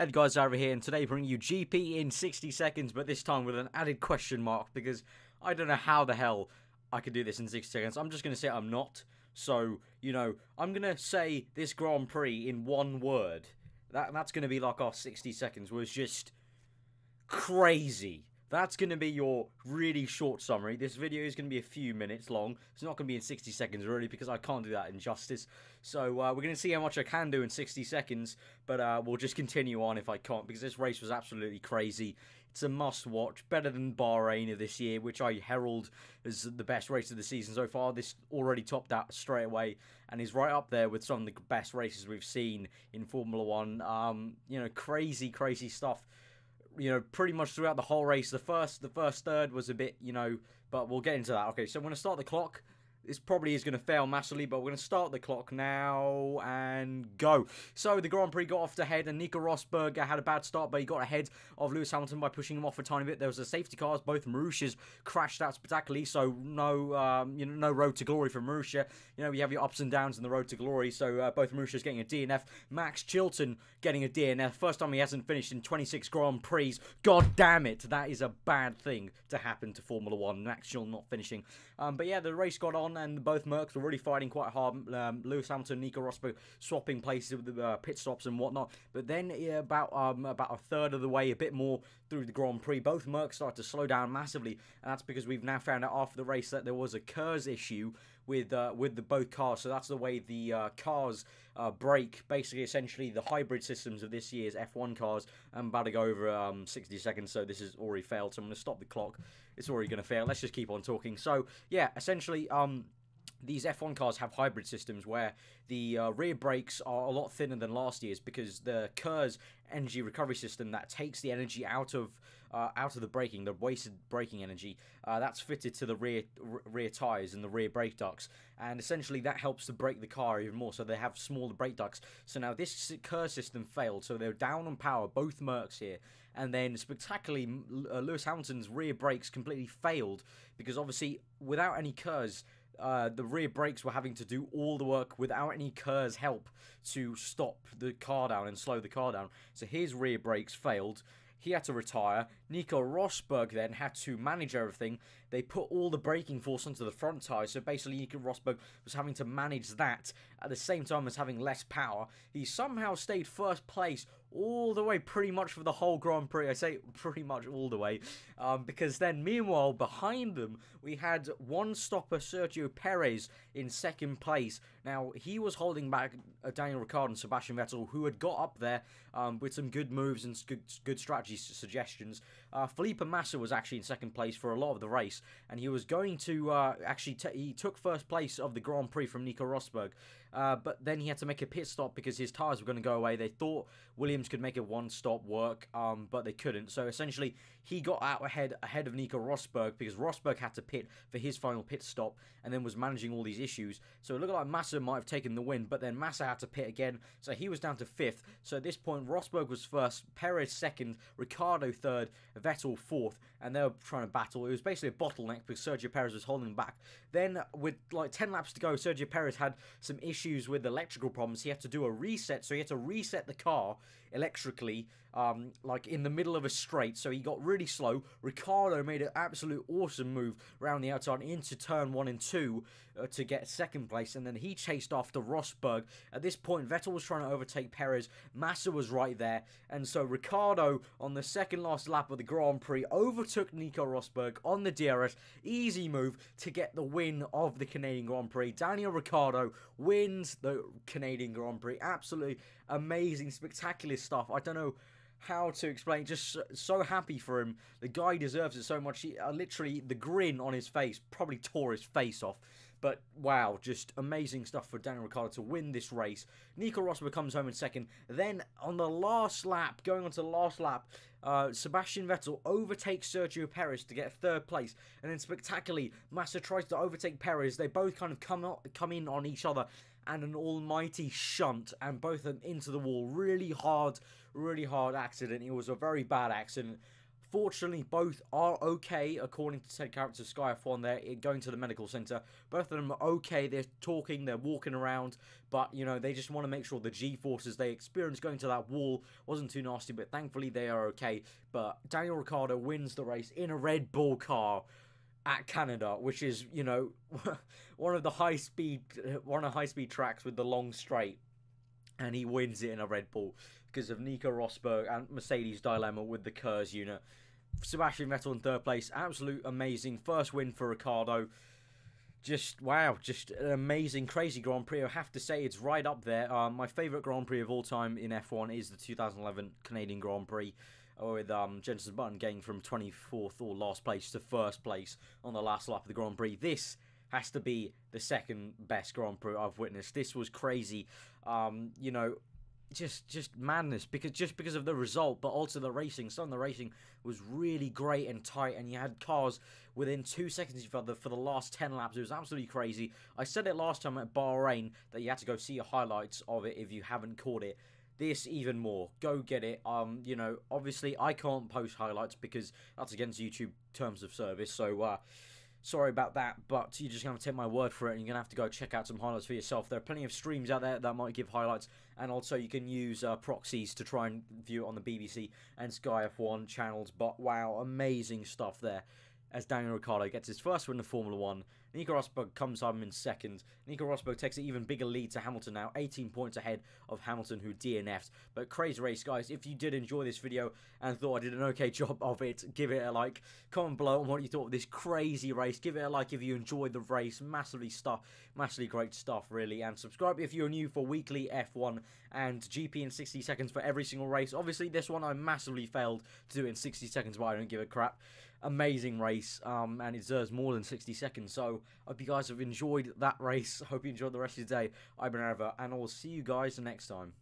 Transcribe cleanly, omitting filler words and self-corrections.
Ed guys over here, and today bringing you GP in 60 seconds, but this time with an added question mark, because I don't know how the hell I could do this in 60 seconds. I'm just going to say I'm not. So, you know, I'm going to say this Grand Prix in one word. That's going to be like our 60 seconds was just crazy. That's going to be your really short summary. This video is going to be a few minutes long. It's not going to be in 60 seconds, really, because I can't do that in justice. So, we're going to see how much I can do in 60 seconds, but we'll just continue on if I can't, because this race was absolutely crazy. It's a must-watch, better than Bahrain of this year, which I herald as the best race of the season so far. This already topped out straight away, and is right up there with some of the best races we've seen in Formula 1. You know, crazy stuff. You know, pretty much throughout the whole race. The first third was a bit, you know, but we'll get into that. Okay, so I'm going to start the clock. This probably is going to fail massively, but we're going to start the clock now and go. So the Grand Prix got off ahead, and Nico Rosberg had a bad start, but he got ahead of Lewis Hamilton by pushing him off a tiny bit. There was a safety cars, both Marussias crashed out spectacularly, so no, you know, no road to glory for Marussia. You know, you have your ups and downs in the road to glory. So both Marussias getting a DNF. Max Chilton getting a DNF. First time he hasn't finished in 26 Grand Prix. God damn it, that is a bad thing to happen to Formula 1. Max Chilton not finishing. But yeah, the race got on, and both Mercs were really fighting quite hard. Lewis Hamilton, Nico Rosberg swapping places with the pit stops and whatnot. But then about a third of the way, a bit more through the Grand Prix, both Mercs started to slow down massively, and that's because we've now found out after the race that there was a KERS issue with the both cars. So that's the way the cars brake. Basically, essentially, the hybrid systems of this year's F1 cars. I'm about to go over 60 seconds, so this has already failed. So I'm going to stop the clock. It's already going to fail. Let's just keep on talking. So yeah, essentially, these F1 cars have hybrid systems where the rear brakes are a lot thinner than last year's, because the KERS energy recovery system that takes the energy out of the braking, the wasted braking energy, that's fitted to the rear tires and the rear brake ducts, and essentially that helps to brake the car even more. So they have smaller brake ducts. So now this KERS system failed, so they're down on power, both Mercs here, and then spectacularly Lewis Hamilton's rear brakes completely failed, because obviously without any KERS, the rear brakes were having to do all the work without any KERS help to stop the car down and slow the car down. So his rear brakes failed. He had to retire. Nico Rosberg then had to manage everything. They put all the braking force onto the front tyre, so basically Nico Rosberg was having to manage that at the same time as having less power. He somehow stayed first place all the way, pretty much for the whole Grand Prix. I say pretty much all the way, because then meanwhile behind them we had one stopper Sergio Perez in second place. Now he was holding back Daniel Ricciardo and Sebastian Vettel, who had got up there with some good moves and good strategy suggestions. Felipe Massa was actually in second place for a lot of the race, and he was going to he took first place of the Grand Prix from Nico Rosberg, but then he had to make a pit stop because his tyres were going to go away. They thought Williams could make a one-stop work, but they couldn't. So essentially, he got out ahead of Nico Rosberg, because Rosberg had to pit for his final pit stop, and then was managing all these issues. So it looked like Massa might have taken the win, but then Massa had to pit again, so he was down to 5th. So at this point, Rosberg was first, Perez second, Ricciardo third, Vettel fourth, and they were trying to battle. It was basically a bottleneck because Sergio Perez was holding back. Then, with like 10 laps to go, Sergio Perez had some issues with electrical problems. He had to do a reset, so he had to reset the car electrically, like in the middle of a straight, so he got really slow. Ricciardo made an absolute awesome move around the outside into turn 1 and 2 to get second place, and then he chased after Rosberg. At this point, Vettel was trying to overtake Perez. Massa was right there, and so Ricciardo, on the second last lap of the Grand Prix, overtook Nico Rosberg on the DRS. Easy move to get the win of the Canadian Grand Prix. Daniel Ricciardo wins the Canadian Grand Prix. Absolutely amazing, spectacular stuff. I don't know how to explain, just so happy for him. The guy deserves it so much. He, literally, the grin on his face probably tore his face off. But wow, just amazing stuff for Daniel Ricciardo to win this race. Nico Rosberg comes home in second. Then on the last lap, going on to the last lap, Sebastian Vettel overtakes Sergio Perez to get third place. And then spectacularly, Massa tries to overtake Perez. They both kind of come in on each other, and an almighty shunt, and both of them into the wall. Really hard accident. It was a very bad accident. Fortunately, both are okay, according to said character Sky F1. They're going to the medical center. Both of them are okay. They're talking, they're walking around, but, you know, they just want to make sure the G-forces they experienced going to that wall wasn't too nasty, but thankfully they are okay. But Daniel Ricciardo wins the race in a Red Bull car at Canada, which is, you know, one of the high-speed tracks with the long straight. And he wins it in a Red Bull because of Nico Rosberg and Mercedes' dilemma with the KERS unit. Sebastian Vettel in third place. Absolute amazing first win for Ricciardo. Just, wow, just an amazing, crazy Grand Prix. I have to say it's right up there. My favourite Grand Prix of all time in F1 is the 2011 Canadian Grand Prix, with Jenson Button getting from 24th or last place to first place on the last lap of the Grand Prix. This has to be the second best Grand Prix I've witnessed. This was crazy. You know, just madness, because of the result, but also the racing. Some of the racing was really great and tight, and you had cars within 2 seconds of each other for the last 10 laps. It was absolutely crazy. I said it last time at Bahrain that you had to go see highlights of it if you haven't caught it. This even more. Go get it. You know, obviously I can't post highlights because that's against YouTube terms of service, so sorry about that, but you're just going to take my word for it, and you're going to have to go check out some highlights for yourself. There are plenty of streams out there that might give highlights, and also you can use proxies to try and view it on the BBC and Sky F1 channels. But wow, amazing stuff there as Daniel Ricciardo gets his first win in Formula 1. Nico Rosberg comes home in second. Nico Rosberg takes an even bigger lead to Hamilton now, 18 points ahead of Hamilton, who DNF'd. But crazy race, guys. If you did enjoy this video and thought I did an okay job of it, give it a like. Comment below on what you thought of this crazy race. Give it a like if you enjoyed the race. Massively great stuff, really. And subscribe if you're new for weekly F1 and GP in 60 seconds for every single race. Obviously, this one I massively failed to do it in 60 seconds, but I don't give a crap. Amazing race, and it deserves more than 60 seconds. So, I hope you guys have enjoyed that race. Hope you enjoyed the rest of your day. I've been aarava, and I will see you guys next time.